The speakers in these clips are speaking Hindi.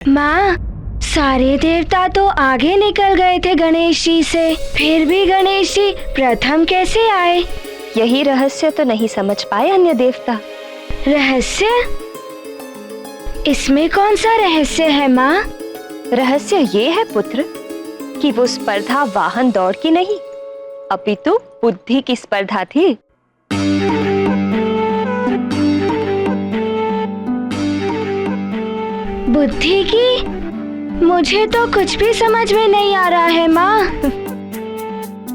माँ, सारे देवता तो आगे निकल गए थे गणेश जी से, फिर भी गणेश जी प्रथम कैसे आए? यही रहस्य तो नहीं समझ पाए अन्य देवता। रहस्य? इसमें कौन सा रहस्य है माँ? रहस्य ये है पुत्र कि वो स्पर्धा वाहन दौड़ की नहीं, अपितु बुद्धि की स्पर्धा थी। बुद्धि की? मुझे तो कुछ भी समझ में नहीं आ रहा है माँ।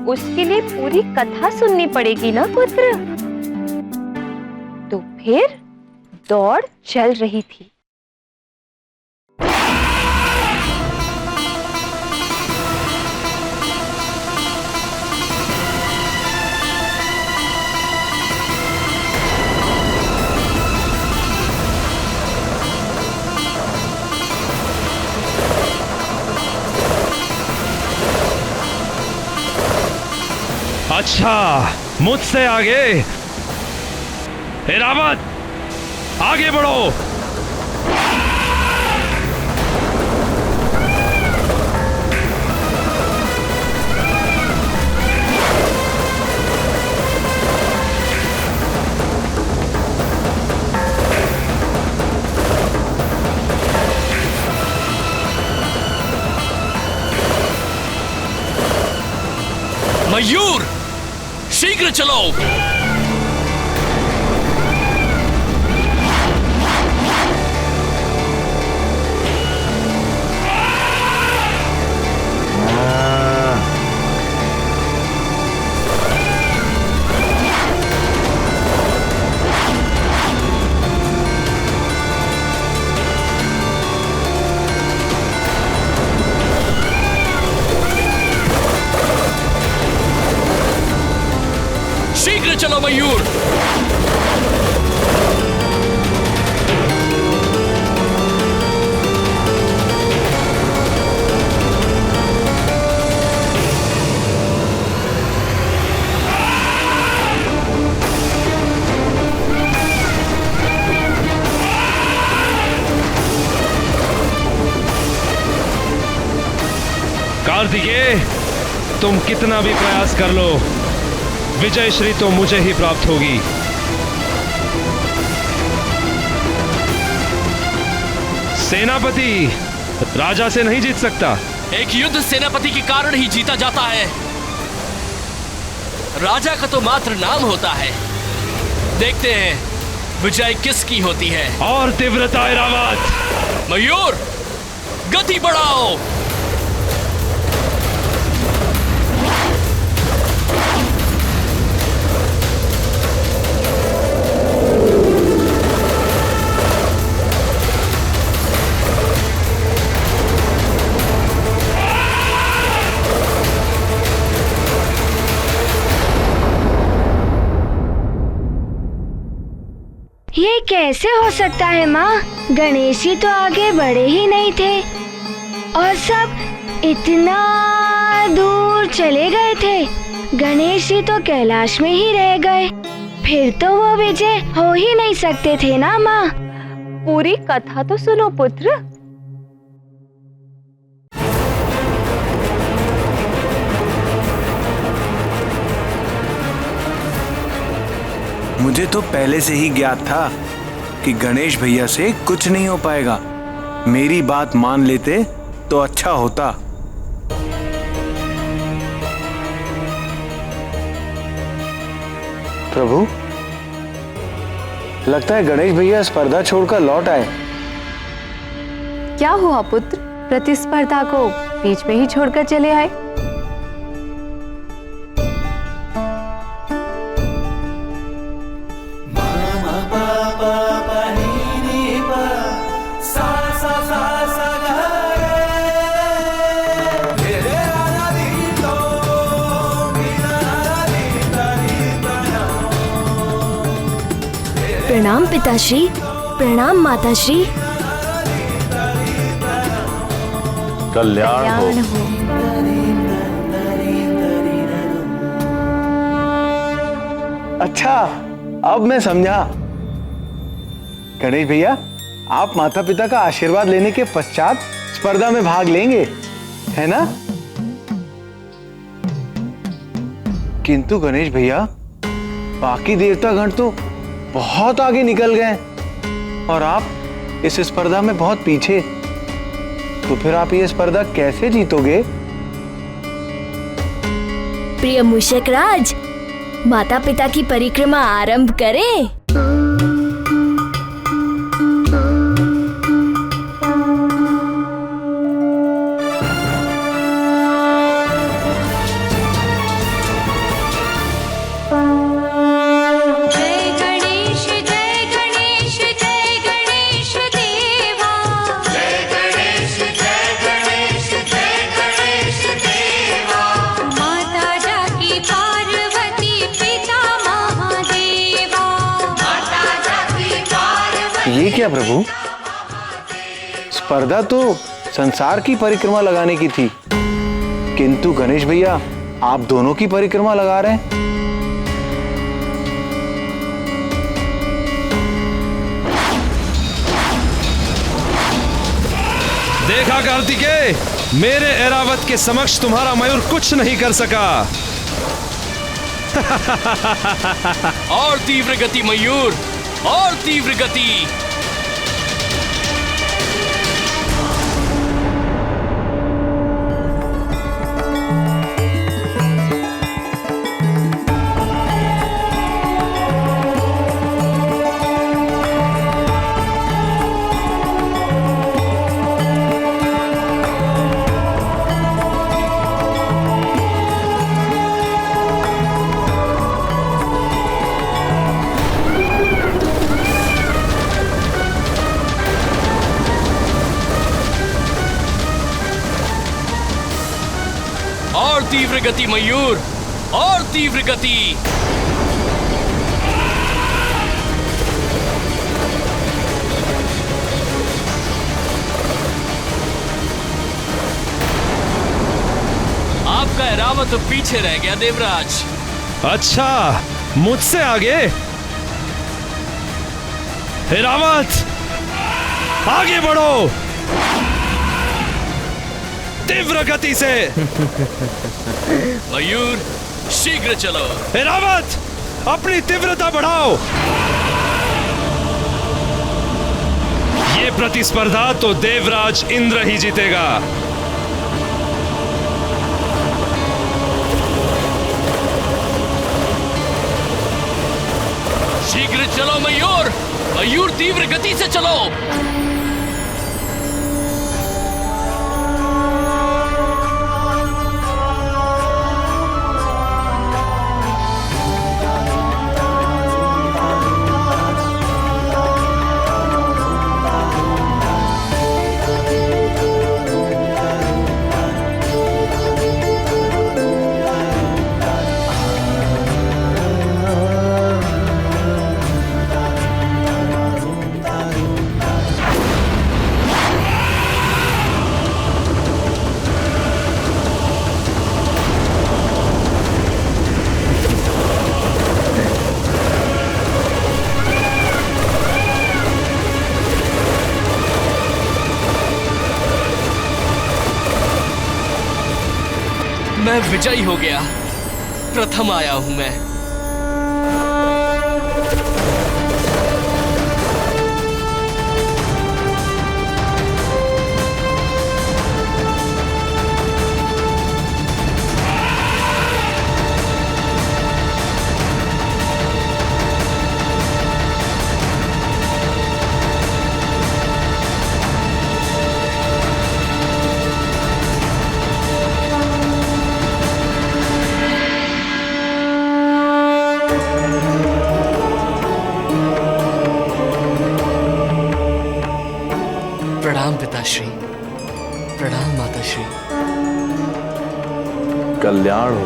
उसके लिए पूरी कथा सुननी पड़ेगी ना पुत्र। तो फिर दौड़ चल रही थी। अच्छा, मुझसे आगे। रावत, आगे बढ़ो। मयूर, शीघ्र चलो। शीघ्र चलो मयूर। कार्तिकेय, तुम कितना भी प्रयास कर लो, विजय श्री तो मुझे ही प्राप्त होगी। सेनापति राजा से नहीं जीत सकता। एक युद्ध सेनापति के कारण ही जीता जाता है। राजा का तो मात्र नाम होता है। देखते हैं विजय किसकी होती है। और तीव्रता रावत। मयूर, गति बढ़ाओ। ये कैसे हो सकता है माँ? गणेश जी तो आगे बढ़े ही नहीं थे और सब इतना दूर चले गए थे। गणेश जी तो कैलाश में ही रह गए। फिर तो वो विजय हो ही नहीं सकते थे ना माँ। पूरी कथा तो सुनो पुत्र। मुझे तो पहले से ही ज्ञात था कि गणेश भैया से कुछ नहीं हो पाएगा। मेरी बात मान लेते तो अच्छा होता। प्रभु, लगता है गणेश भैया स्पर्धा छोड़कर लौट आए। क्या हुआ पुत्र? प्रतिस्पर्धा को बीच में ही छोड़कर चले आए? प्रणाम पिताश्री, प्रणाम माताश्री। कल्याण हो। अच्छा, अब मैं समझा। गणेश भैया, आप माता पिता का आशीर्वाद लेने के पश्चात स्पर्धा में भाग लेंगे, है ना? किंतु गणेश भैया, बाकी देवतागण तो बहुत आगे निकल गए और आप इस स्पर्धा में बहुत पीछे। तो फिर आप ये स्पर्धा कैसे जीतोगे? प्रिय मूषक राज, माता पिता की परिक्रमा आरंभ करें। ये क्या प्रभु, स्पर्धा तो संसार की परिक्रमा लगाने की थी, किंतु गणेश भैया आप दोनों की परिक्रमा लगा रहे हैं। देखा कार्तिकेय, मेरे ऐरावत के समक्ष तुम्हारा मयूर कुछ नहीं कर सका। और तीव्र गति मयूर, और तीव्र गति। और तीव्र गति मयूर, और तीव्र गति। आपका ऐरावत तो पीछे रह गया देवराज। अच्छा, मुझसे आगे? ऐरावत, आगे बढ़ो तीव्र गति से। मयूर, शीघ्र चलो। ऐरावत, अपनी तीव्रता बढ़ाओ। ये प्रतिस्पर्धा तो देवराज इंद्र ही जीतेगा। शीघ्र चलो मयूर, मयूर तीव्र गति से चलो। मैं विजयी हो गया, प्रथम आया हूं मैं। प्रणाम पिताश्री, प्रणाम माताश्री। कल्याण हो।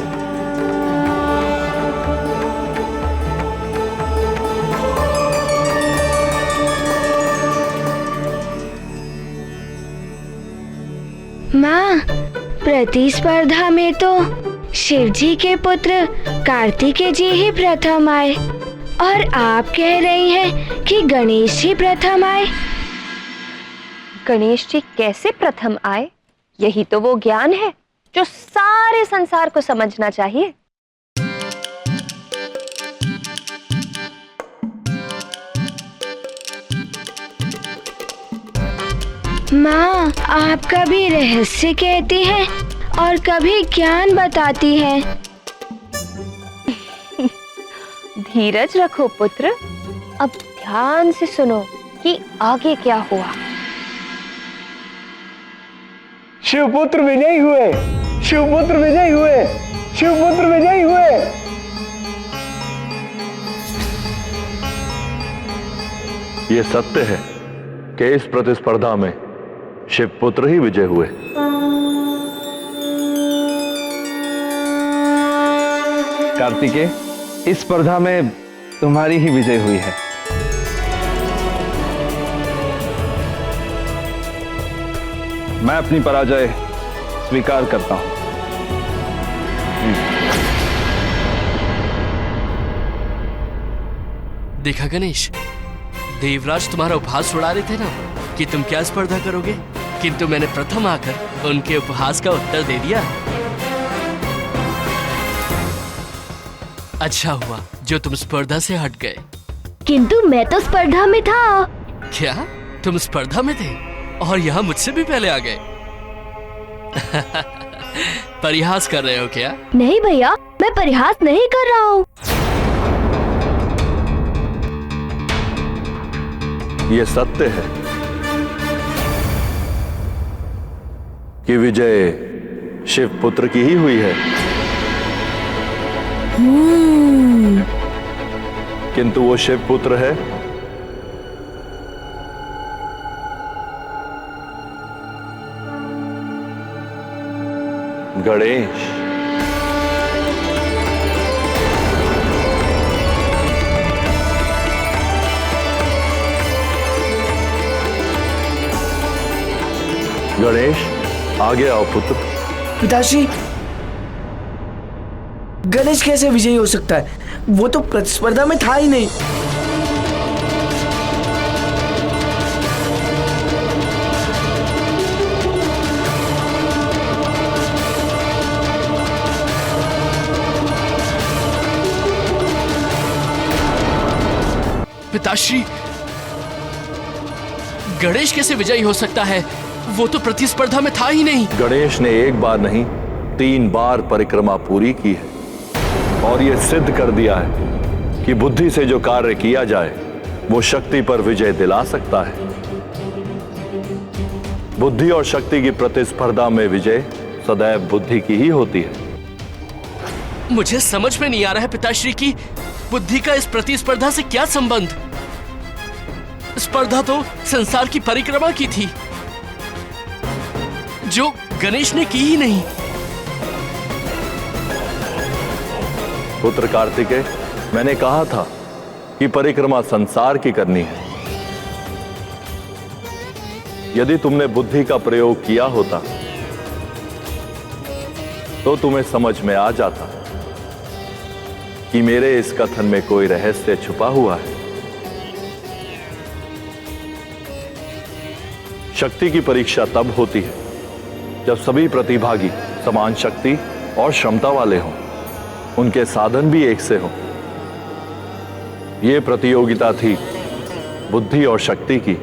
माँ, प्रतिस्पर्धा में तो शिवजी के पुत्र कार्तिकेय जी ही प्रथम आए और आप कह रही हैं कि गणेश जी प्रथम आए। गणेश जी कैसे प्रथम आए, यही तो वो ज्ञान है जो सारे संसार को समझना चाहिए। माँ, आप कभी रहस्य कहती हैं और कभी ज्ञान बताती हैं। धीरज रखो पुत्र, अब ध्यान से सुनो कि आगे क्या हुआ। शिवपुत्र विजयी हुए, शिवपुत्र विजयी हुए, शिवपुत्र विजयी हुए। ये सत्य है कि इस प्रतिस्पर्धा में शिवपुत्र ही विजय हुए। कार्तिकेय, इस स्पर्धा में तुम्हारी ही विजय हुई है। मैं अपनी पराजय स्वीकार करता हूं। देखा गणेश, देवराज तुम्हारा उपहास उड़ा रहे थे ना कि तुम क्या स्पर्धा करोगे, किंतु मैंने प्रथम आकर उनके उपहास का उत्तर दे दिया। अच्छा हुआ जो तुम स्पर्धा से हट गए। किंतु मैं तो स्पर्धा में था। क्या तुम स्पर्धा में थे और यहाँ मुझसे भी पहले आ गए? परिहास कर रहे हो क्या? नहीं भैया, मैं परिहास नहीं कर रहा हूँ। ये सत्य है कि विजय शिवपुत्र की ही हुई है, किंतु वो शिवपुत्र है गणेश। गणेश, आगे आओ पुत्र। पिताश्री, गणेश कैसे विजयी हो सकता है? वो तो प्रतिस्पर्धा में था ही नहीं। पिताश्री, गणेश कैसे विजयी हो सकता है? वो तो प्रतिस्पर्धा में था ही नहीं। गणेश ने एक बार नहीं 3 बार परिक्रमा पूरी की है और यह सिद्ध कर दिया है कि बुद्धि से जो कार्य किया जाए वो शक्ति पर विजय दिला सकता है। बुद्धि और शक्ति की प्रतिस्पर्धा में विजय सदैव बुद्धि की ही होती है। मुझे समझ में नहीं आ रहा है पिताश्री की बुद्धि का इस प्रतिस्पर्धा से क्या संबंध? स्पर्धा तो संसार की परिक्रमा की थी, जो गणेश ने की ही नहीं। पुत्र कार्तिकेय, मैंने कहा था कि परिक्रमा संसार की करनी है। यदि तुमने बुद्धि का प्रयोग किया होता तो तुम्हें समझ में आ जाता कि मेरे इस कथन में कोई रहस्य छुपा हुआ है। शक्ति की परीक्षा तब होती है जब सभी प्रतिभागी समान शक्ति और क्षमता वाले हों, उनके साधन भी एक से हों। यह प्रतियोगिता थी बुद्धि और शक्ति की।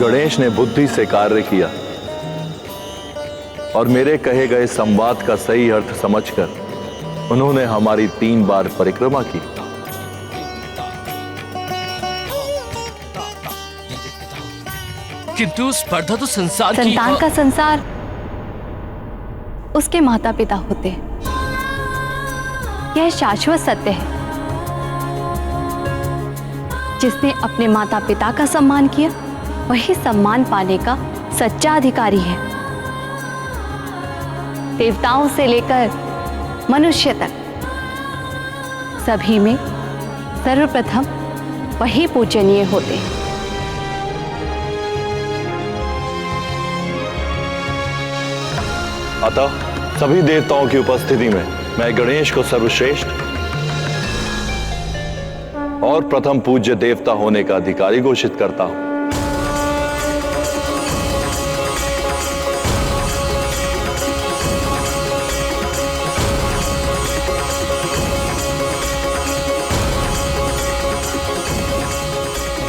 गणेश ने बुद्धि से कार्य किया और मेरे कहे गए संवाद का सही अर्थ समझकर उन्होंने हमारी 3 बार परिक्रमा की। किंतु स्पर्धा तो संसार की। संतान का संसार उसके माता पिता होते हैं, यह शाश्वत सत्य है। जिसने अपने माता पिता का सम्मान किया वही सम्मान पाने का सच्चा अधिकारी है। देवताओं से लेकर मनुष्य तक सभी में सर्वप्रथम वही पूजनीय होते हैं। अतः सभी देवताओं की उपस्थिति में मैं गणेश को सर्वश्रेष्ठ और प्रथम पूज्य देवता होने का अधिकारी घोषित करता हूं।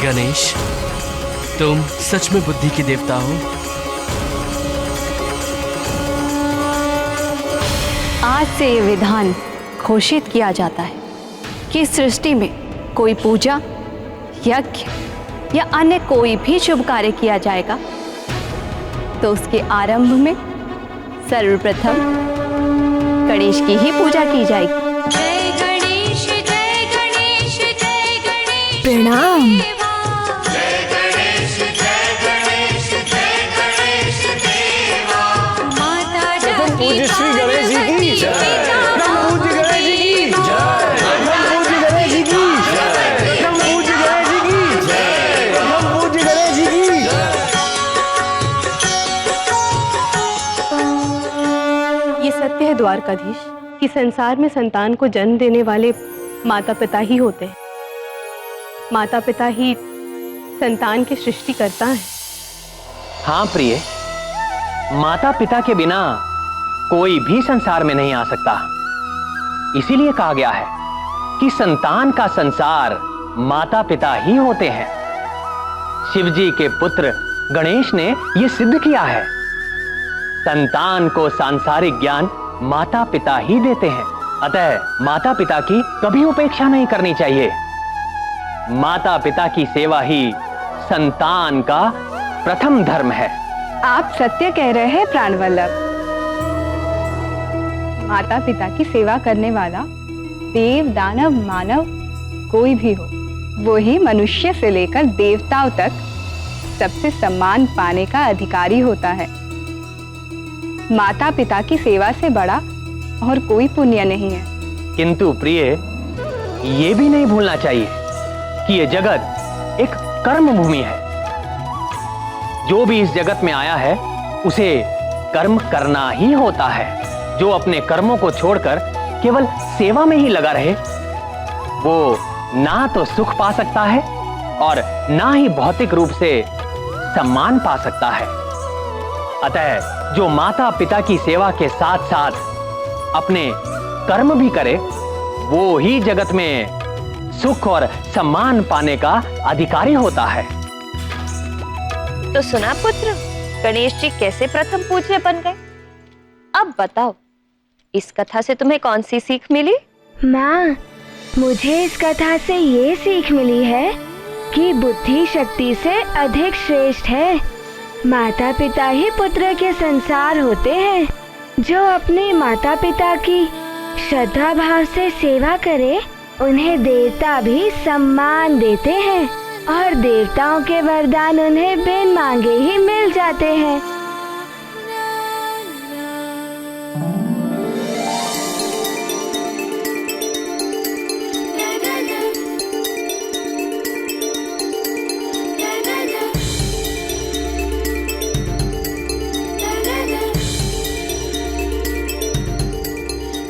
गणेश, तुम सच में बुद्धि के देवता हो। आज से ये विधान घोषित किया जाता है कि सृष्टि में कोई पूजा, यज्ञ या अन्य कोई भी शुभ कार्य किया जाएगा तो उसके आरंभ में सर्वप्रथम गणेश की ही पूजा की जाएगी। जय गणेश, जय गणेश, जय गणेश। प्रणाम। जय गणेश, जय गणेश, जय गणेश देवा। माता पूज्य श्री गणेश जी की जय। पूज्य गणेश जी की जय। पूज्य गणेश जी की जय। पूज्य गणेश जी की जय। पूज्य गणेश जी की जय। ये सत्य है द्वारकाधीश कि संसार में संतान को जन्म देने वाले माता पिता ही होते हैं। माता पिता ही संतान की सृष्टि करता है। हाँ प्रिय, माता पिता के बिना कोई भी संसार में नहीं आ सकता। इसीलिए कहा गया है कि संतान का संसार माता पिता ही होते हैं। शिवजी के पुत्र गणेश ने यह सिद्ध किया है। संतान को सांसारिक ज्ञान माता पिता ही देते हैं, अतः माता पिता की कभी उपेक्षा नहीं करनी चाहिए। माता पिता की सेवा ही संतान का प्रथम धर्म है। आप सत्य कह रहे हैं प्राणवल्लभ। माता पिता की सेवा करने वाला देव, दानव, मानव कोई भी हो, वो ही मनुष्य से लेकर देवताओं तक सबसे सम्मान पाने का अधिकारी होता है। माता पिता की सेवा से बड़ा और कोई पुण्य नहीं है। किंतु प्रिय, ये भी नहीं भूलना चाहिए कि ये जगत एक कर्म भूमि है। जो भी इस जगत में आया है उसे कर्म करना ही होता है। जो अपने कर्मों को छोड़कर केवल सेवा में ही लगा रहे, वो ना तो सुख पा सकता है और ना ही भौतिक रूप से सम्मान पा सकता है। अतः जो माता पिता की सेवा के साथ साथ अपने कर्म भी करे, वो ही जगत में सुख और सम्मान पाने का अधिकारी होता है। तो सुना पुत्र, गणेश जी कैसे प्रथम पूज्य बन गए। अब बताओ, इस कथा से तुम्हें कौन सी सीख मिली? माँ, मुझे इस कथा से ये सीख मिली है कि बुद्धि शक्ति से अधिक श्रेष्ठ है। माता पिता ही पुत्र के संसार होते हैं। जो अपने माता पिता की श्रद्धा भाव से सेवा करे, उन्हें देवता भी सम्मान देते हैं और देवताओं के वरदान उन्हें बिन मांगे ही मिल जाते हैं।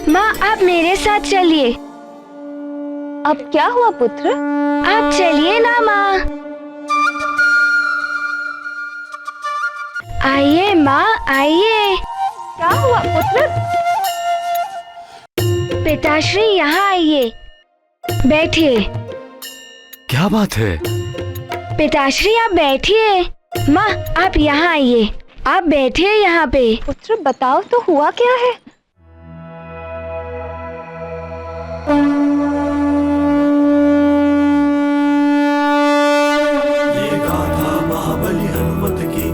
माँ, आप मेरे साथ चलिए। अब क्या हुआ पुत्र? आप चलिए ना माँ। आइए माँ, आइए। क्या हुआ पुत्र? पिताश्री, यहाँ आइए, बैठिए। क्या बात है? पिताश्री, आप बैठिए। माँ, आप यहाँ आइए, आप बैठिए यहाँ पे। पुत्र बताओ तो हुआ क्या है? ये गाथा महाबली हनुमत की,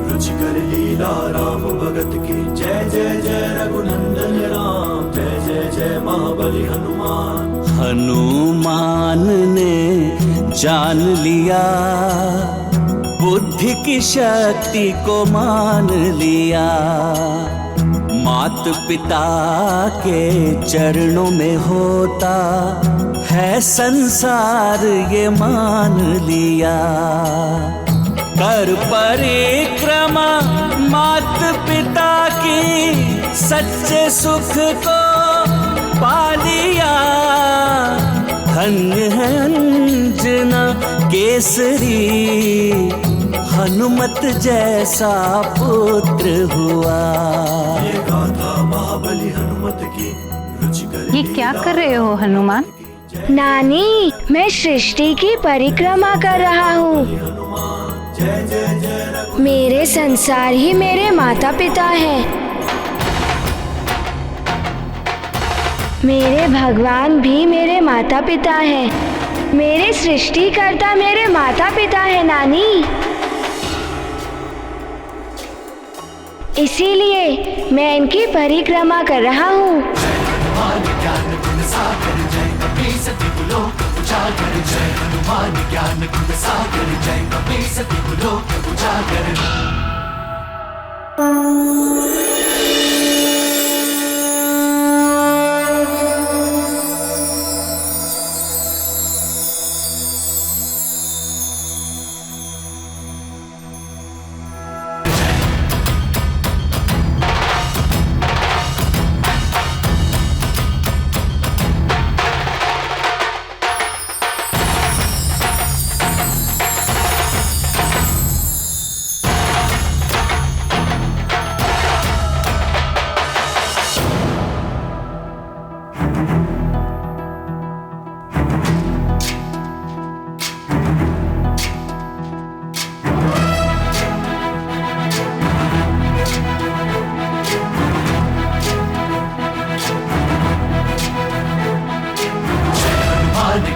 रुचिकर लीला राम भगत की। जय जय जय रघुनंदन राम, जय जय जय महाबली हनुमान। हनुमान ने जान लिया, बुद्धि की शक्ति को मान लिया। मात पिता के चरणों में होता है संसार, ये मान लिया। कर परिक्रमा मात पिता की, सच्चे सुख को पा लिया। धन्य है अंजना केसरी, हनुमत जैसा पुत्र हुआ। ये गाथा महाबली हनुमत की रुचिकर ये क्या कर रहे हो हनुमान? नानी, मैं सृष्टि की परिक्रमा कर रहा हूँ। जय जय जय मेरे संसार ही मेरे माता पिता हैं। मेरे भगवान भी मेरे माता पिता हैं। मेरे सृष्टिकर्ता मेरे माता पिता हैं नानी। इसीलिए मैं इनकी परिक्रमा कर रहा हूँ।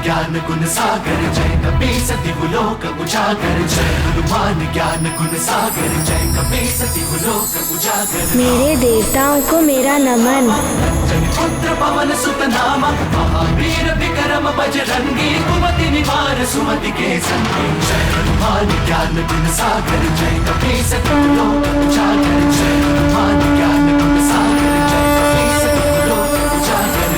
ज्ञान गुण सागर जय कपी सती लोक उजागर, जय हनुमान ज्ञान गुण सागर जय कपी सती लोक उजागर। मेरे देवताओं को मेरा नमन। पुत्र पवन सुत नामा, महावीर विक्रम बजरंगी, कुमति निवार सुमति के संगी। जय हनुमान ज्ञान गुण सागर जय कपी सती लोक उजागर, जय हनुमान ज्ञान गुण सागर जय कपी सती लोक उजागर।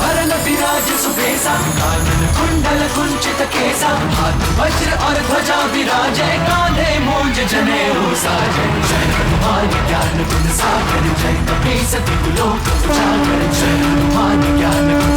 वरण विराज सुबेसा, कानन कुंडल कुंचित केसा, हाथ वज्र और ध्वजा विराजे, कांधे मूंज जनेऊ साजे। जय हनुमान ज्ञान गुण सागर जय कपी सती लोक उजागर, जय हनुमान ज्ञान गुण